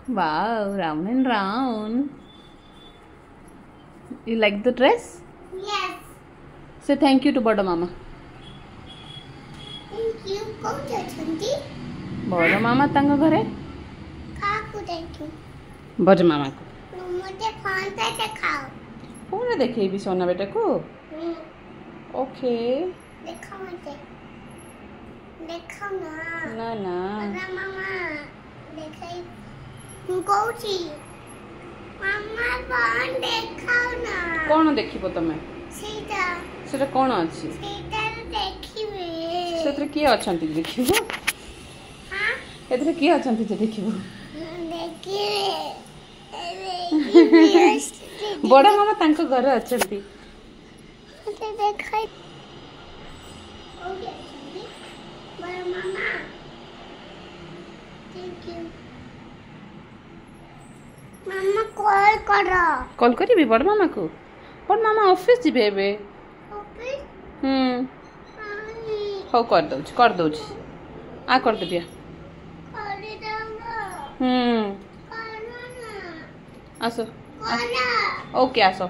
Wow, round and round. You like the dress? Yes. Say thank you to Bada Mama. Thank you. Coach Chanti. Bada Mama tanga ghare. Kaku thank you. Bada Mama ko. मुझे phone पे दिखाओ. पूरा देखेगी सोना बेटे को. Okay. दिखाओ मुझे. दिखाओ ना. ना ना. बड़ा मामा. दिखाई. कोची. मामा फोन दिखाओ ना. कौन देखिबो तमे? सीता. सेटा कौन अछि? सीता देखिबे. सेतरे की अछंती देखिबो? हां. एतरे की अछंती जे देखिबो? देखिबे. बड़ा मामा तांको घर अछंती. ते देखाई. ओके अछंती. बड़ा मामा. Thank you. मामा कॉल करो. कॉल करिबी बड़ मामा को? बड़ मामा ऑफिस जिबे एबे. ऑफिस? हो कर दउछ. आ कर देबिया. करे दाओ. हम्म. करो ना. आसो. करो. ओके आसो.